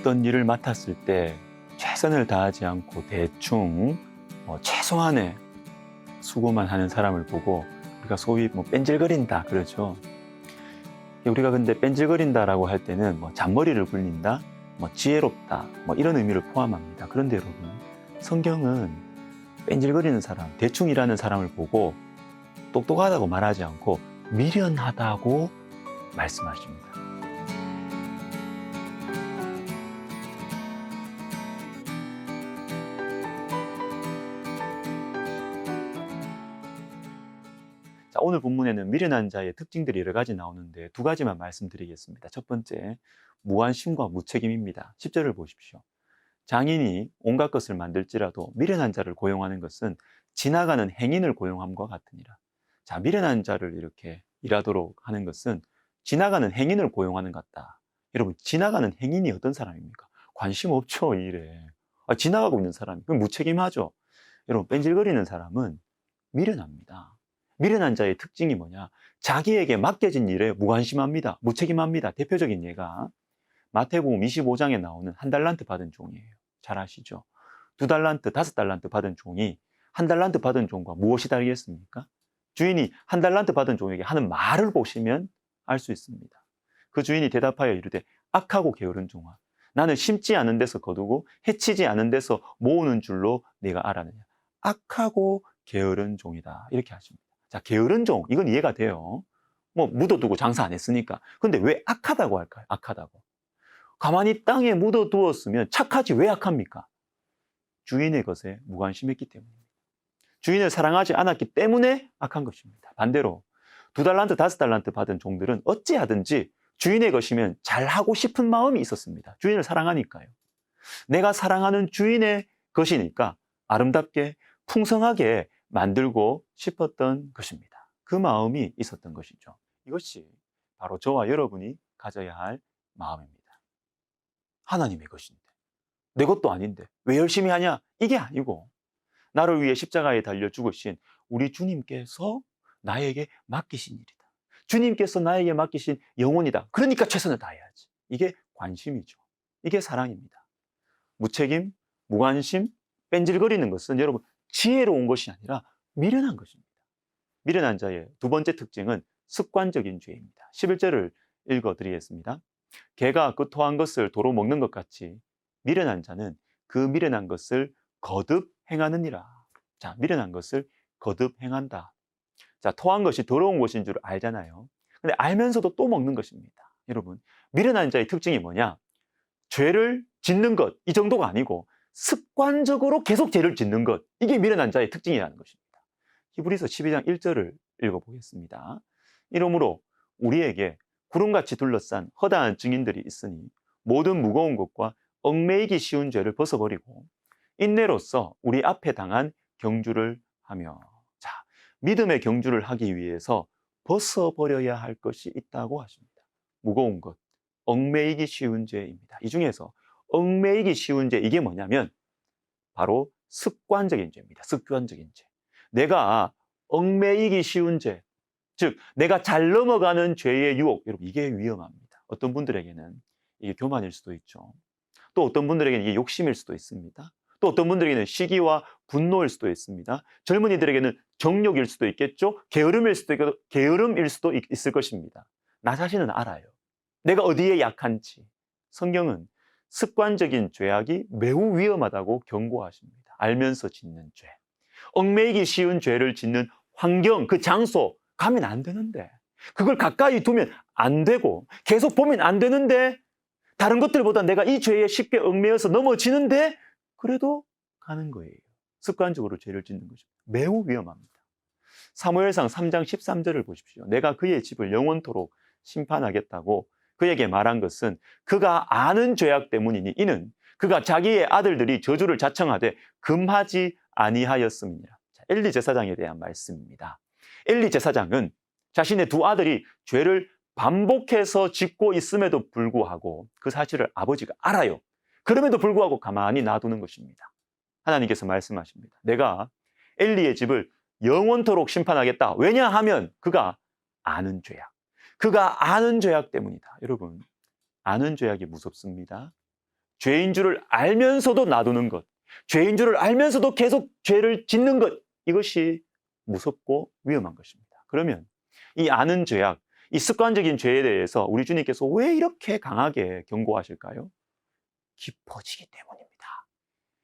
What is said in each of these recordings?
어떤 일을 맡았을 때 최선을 다하지 않고 대충 최소한의 수고만 하는 사람을 보고 우리가 소위 뺀질거린다 그러죠. 우리가 근데 뺀질거린다라고 할 때는 잔머리를 굴린다, 지혜롭다 이런 의미를 포함합니다. 그런데 여러분, 성경은 뺀질거리는 사람, 대충 일하는 사람을 보고 똑똑하다고 말하지 않고 미련하다고 말씀하십니다. 자, 오늘 본문에는 미련한 자의 특징들이 여러 가지 나오는데 두 가지만 말씀드리겠습니다. 첫 번째, 무관심과 무책임입니다. 10절을 보십시오. 장인이 온갖 것을 만들지라도 미련한 자를 고용하는 것은 지나가는 행인을 고용함과 같으니라. 자, 미련한 자를 이렇게 일하도록 하는 것은 지나가는 행인을 고용하는 것 같다. 여러분, 지나가는 행인이 어떤 사람입니까? 관심 없죠, 이 일에. 지나가고 있는 사람이. 그럼 무책임하죠. 여러분, 뺀질거리는 사람은 미련합니다. 미련한 자의 특징이 뭐냐? 자기에게 맡겨진 일에 무관심합니다. 무책임합니다. 대표적인 예가 마태복음 25장에 나오는 한 달란트 받은 종이에요. 잘 아시죠? 2달란트, 5달란트 받은 종이 한 달란트 받은 종과 무엇이 다르겠습니까? 주인이 한 달란트 받은 종에게 하는 말을 보시면 알 수 있습니다. 그 주인이 대답하여 이르되 악하고 게으른 종아, 나는 심지 않은 데서 거두고 해치지 않은 데서 모으는 줄로 네가 알았느냐. 악하고 게으른 종이다. 이렇게 하십니다. 자, 게으른 종, 이건 이해가 돼요. 묻어두고 장사 안 했으니까. 근데 왜 악하다고 할까요? 악하다고. 가만히 땅에 묻어두었으면 착하지 왜 악합니까? 주인의 것에 무관심했기 때문입니다. 주인을 사랑하지 않았기 때문에 악한 것입니다. 반대로 2달란트, 5달란트 받은 종들은 어찌하든지 주인의 것이면 잘하고 싶은 마음이 있었습니다. 주인을 사랑하니까요. 내가 사랑하는 주인의 것이니까 아름답게 풍성하게 만들고 싶었던 것입니다. 그 마음이 있었던 것이죠. 이것이 바로 저와 여러분이 가져야 할 마음입니다. 하나님의 것인데, 내 것도 아닌데 왜 열심히 하냐? 이게 아니고, 나를 위해 십자가에 달려 죽으신 우리 주님께서 나에게 맡기신 일이다. 주님께서 나에게 맡기신 영혼이다. 그러니까 최선을 다해야지. 이게 관심이죠. 이게 사랑입니다. 무책임, 무관심, 뺀질거리는 것은 여러분 지혜로운 것이 아니라 미련한 것입니다. 미련한 자의 두 번째 특징은 습관적인 죄입니다. 11절을 읽어드리겠습니다. 개가 그 토한 것을 도로 먹는 것 같이 미련한 자는 그 미련한 것을 거듭 행하느니라. 자, 미련한 것을 거듭 행한다. 자, 토한 것이 더러운 것인 줄 알잖아요. 근데 알면서도 또 먹는 것입니다. 여러분, 미련한 자의 특징이 뭐냐? 죄를 짓는 것, 이 정도가 아니고 습관적으로 계속 죄를 짓는 것, 이게 미련한 자의 특징이라는 것입니다. 히브리서 12장 1절을 읽어보겠습니다. 이러므로 우리에게 구름같이 둘러싼 허다한 증인들이 있으니 모든 무거운 것과 얽매이기 쉬운 죄를 벗어버리고 인내로써 우리 앞에 당한 경주를 하며. 자, 믿음의 경주를 하기 위해서 벗어버려야 할 것이 있다고 하십니다. 무거운 것, 얽매이기 쉬운 죄입니다. 이 중에서 얽매이기 쉬운 죄, 이게 뭐냐면 바로 습관적인 죄입니다. 습관적인 죄. 내가 얽매이기 쉬운 죄, 즉 내가 잘 넘어가는 죄의 유혹, 여러분 이게 위험합니다. 어떤 분들에게는 이게 교만일 수도 있죠. 또 어떤 분들에게는 이게 욕심일 수도 있습니다. 또 어떤 분들에게는 시기와 분노일 수도 있습니다. 젊은이들에게는 정욕일 수도 있겠죠. 게으름일 수도 있을 것입니다. 나 자신은 알아요. 내가 어디에 약한지. 성경은 습관적인 죄악이 매우 위험하다고 경고하십니다. 알면서 짓는 죄. 얽매이기 쉬운 죄를 짓는 환경, 그 장소 가면 안 되는데, 그걸 가까이 두면 안 되고 계속 보면 안 되는데, 다른 것들보다 내가 이 죄에 쉽게 얽매여서 넘어지는데 그래도 가는 거예요. 습관적으로 죄를 짓는 것입니다. 매우 위험합니다. 사무엘상 3장 13절을 보십시오. 내가 그의 집을 영원토록 심판하겠다고 그에게 말한 것은 그가 아는 죄악 때문이니 이는 그가 자기의 아들들이 저주를 자청하되 금하지 아니하였음이니라. 엘리 제사장에 대한 말씀입니다. 엘리 제사장은 자신의 두 아들이 죄를 반복해서 짓고 있음에도 불구하고 그 사실을 아버지가 알아요. 그럼에도 불구하고 가만히 놔두는 것입니다. 하나님께서 말씀하십니다. 내가 엘리의 집을 영원토록 심판하겠다. 왜냐하면 그가 아는 죄악. 그가 아는 죄악 때문이다. 여러분, 아는 죄악이 무섭습니다. 죄인 줄을 알면서도 놔두는 것, 죄인 줄을 알면서도 계속 죄를 짓는 것, 이것이 무섭고 위험한 것입니다. 그러면 이 아는 죄악, 이 습관적인 죄에 대해서 우리 주님께서 왜 이렇게 강하게 경고하실까요? 깊어지기 때문입니다.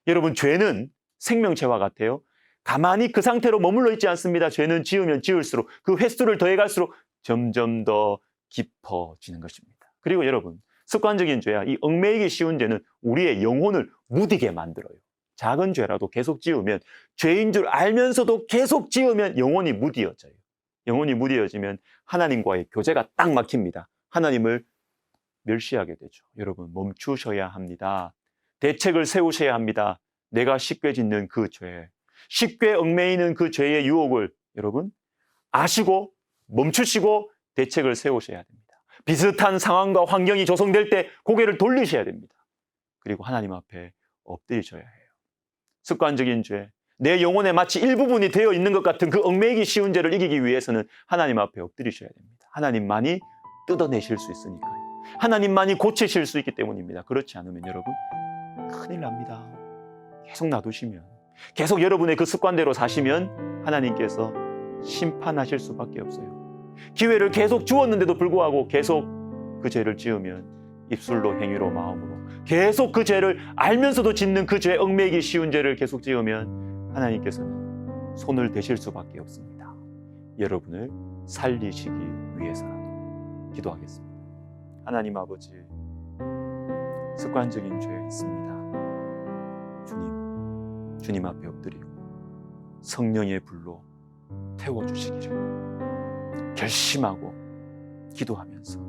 여러분, 죄는 생명체와 같아요. 가만히 그 상태로 머물러 있지 않습니다. 죄는 지으면 지을수록, 그 횟수를 더해갈수록 점점 더 깊어지는 것입니다. 그리고 여러분, 습관적인 죄야, 이 얽매이기 쉬운 죄는 우리의 영혼을 무디게 만들어요. 작은 죄라도 계속 지으면, 죄인 줄 알면서도 계속 지으면 영혼이 무디어져요. 영혼이 무디어지면 하나님과의 교제가 딱 막힙니다. 하나님을 멸시하게 되죠. 여러분, 멈추셔야 합니다. 대책을 세우셔야 합니다. 내가 쉽게 짓는 그 죄, 쉽게 얽매이는 그 죄의 유혹을 여러분 아시고 멈추시고 대책을 세우셔야 됩니다. 비슷한 상황과 환경이 조성될 때 고개를 돌리셔야 됩니다. 그리고 하나님 앞에 엎드리셔야 해요. 습관적인 죄, 내 영혼에 마치 일부분이 되어 있는 것 같은 그 얽매이기 쉬운 죄를 이기기 위해서는 하나님 앞에 엎드리셔야 됩니다. 하나님만이 뜯어내실 수 있으니까요. 하나님만이 고치실 수 있기 때문입니다. 그렇지 않으면 여러분 큰일 납니다. 계속 놔두시면, 계속 여러분의 그 습관대로 사시면 하나님께서 심판하실 수밖에 없어요. 기회를 계속 주었는데도 불구하고 계속 그 죄를 지으면 입술로 행위로 마음으로 계속 그 죄를 알면서도 짓는 그 죄, 얽매이기 쉬운 죄를 계속 지으면 하나님께서는 손을 대실 수밖에 없습니다. 여러분을 살리시기 위해서라도 기도하겠습니다. 하나님 아버지, 습관적인 죄 있습니다. 주님 앞에 엎드리고 성령의 불로 태워주시기를 결심하고 기도하면서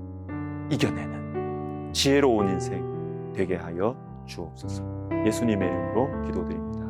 이겨내는 지혜로운 인생 되게 하여 주옵소서. 예수님의 이름으로 기도드립니다.